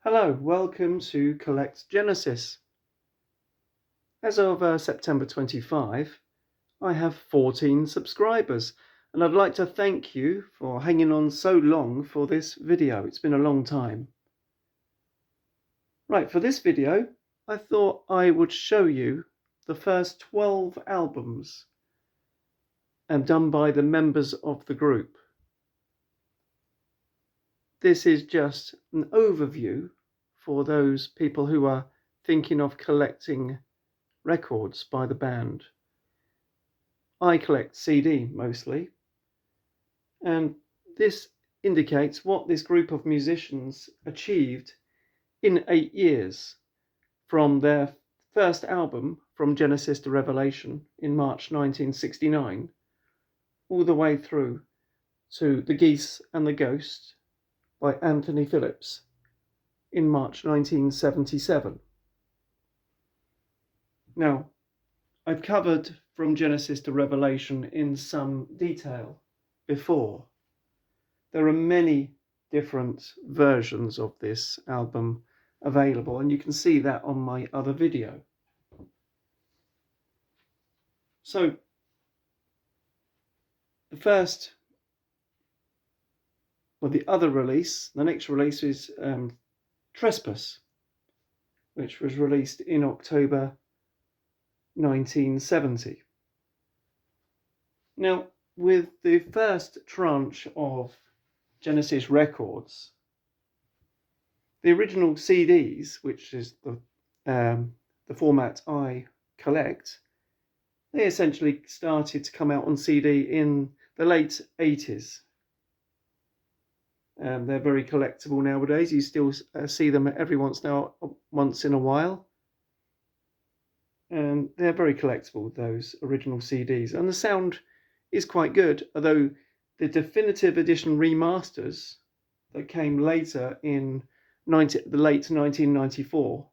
Hello, welcome to Collect Genesis. As of September 25, I have 14 subscribers, and I'd like to thank you for hanging on so long for this video. It's been a long time. Right, for this video, I thought I would show you the first 12 albums done by the members of the group. This is just an overview for those people who are thinking of collecting records by the band. I collect CD mostly, and this indicates what this group of musicians achieved in 8 years, from their first album, From Genesis to Revelation, in March 1969, all the way through to The Geese and the Ghost by Anthony Phillips in March 1977. Now, I've covered From Genesis to Revelation in some detail before. There are many different versions of this album available, and you can see that on my other video. So, the next release is Trespass, which was released in October 1970. Now, with the first tranche of Genesis records, the original CDs, which is the format I collect, they essentially started to come out on CD in the late 80s. They're very collectible nowadays. You still see them every once in a while. And they're very collectible, those original CDs. And the sound is quite good, although the definitive edition remasters that came later in the late 1994,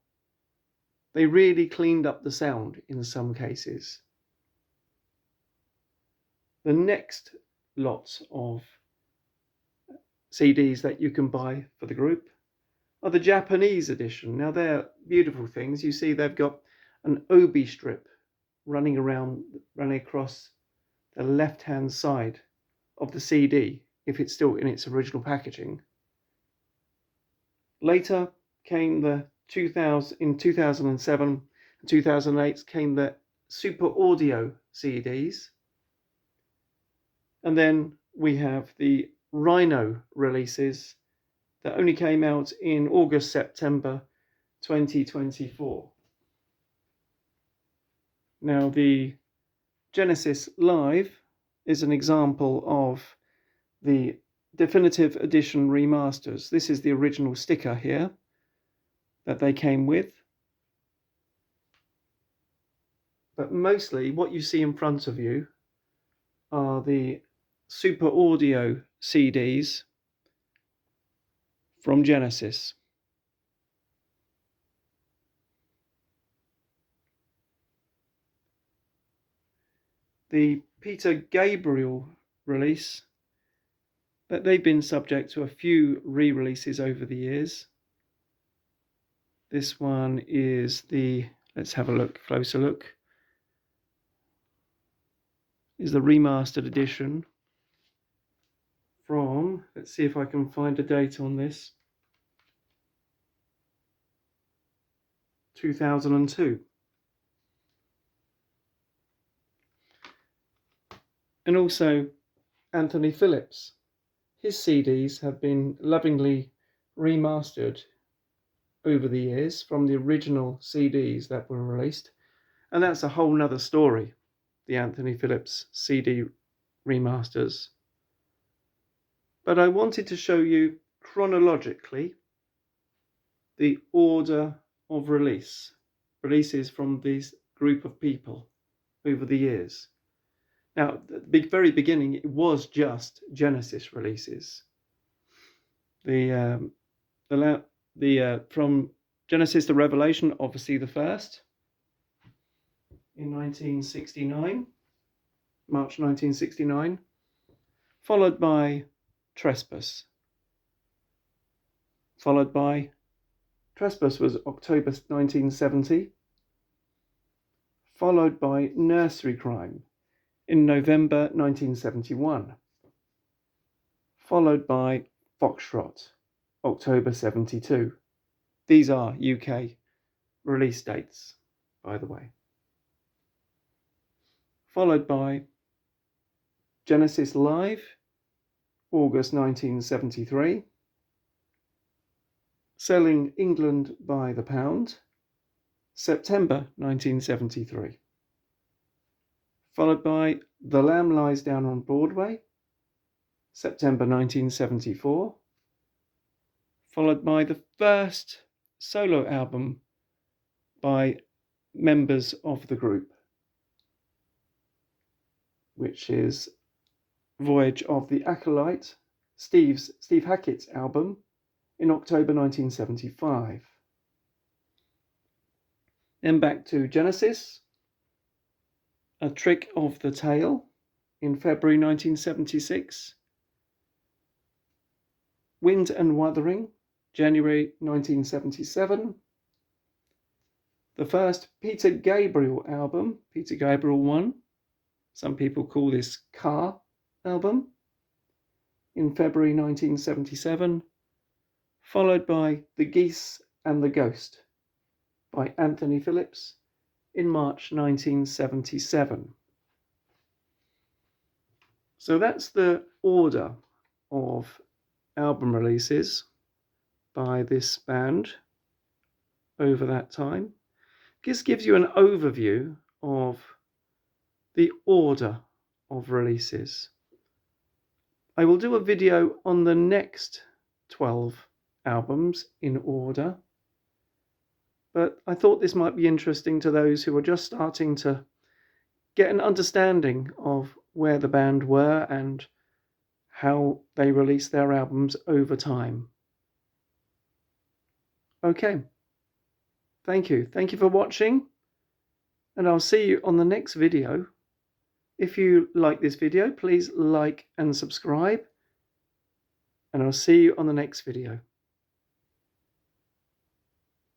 they really cleaned up the sound in some cases. The next lot of CDs that you can buy for the group are the Japanese edition. Now, they're beautiful things. You see they've got an obi strip running across the left-hand side of the CD, if it's still in its original packaging. Later came in 2007 and 2008 came the Super Audio CDs. And then we have the Rhino releases that only came out in August-September 2024. Now, the Genesis Live is an example of the definitive edition remasters. This is the original sticker here that they came with. But mostly what you see in front of you are the Super Audio CDs from Genesis. The Peter Gabriel release, but they've been subject to a few re-releases over the years. This one is let's have a closer look, is the remastered edition from, let's see if I can find a date on this, 2002. And also Anthony Phillips. His CDs have been lovingly remastered over the years from the original CDs that were released. And that's a whole nother story, the Anthony Phillips CD remasters. But I wanted to show you chronologically the order of releases from this group of people over the years. Now, at the very beginning, it was just Genesis releases. From Genesis to Revelation, obviously the first, in 1969, March 1969, followed by Trespass, followed by Trespass was October 1970, followed by Nursery Cryme in November 1971, followed by Foxtrot, October 72. These are UK release dates, by the way. Followed by Genesis Live, August 1973. Selling England by the Pound, September 1973. Followed by The Lamb Lies Down on Broadway, September 1974. Followed by the first solo album by members of the group, which is Voyage of the Acolyte, Steve Hackett's album, in October 1975. Then back to Genesis, A Trick of the Tail in February 1976. Wind and Wuthering, January 1977. The first Peter Gabriel album, Peter Gabriel 1, some people call this Car album, in February 1977, followed by The Geese and the Ghost by Anthony Phillips in March 1977. So that's the order of album releases by this band over that time. This gives you an overview of the order of releases. I will do a video on the next 12 albums in order, but I thought this might be interesting to those who are just starting to get an understanding of where the band were and how they released their albums over time. Okay, thank you for watching, and I'll see you on the next video. If you like this video, please like and subscribe, and I'll see you on the next video.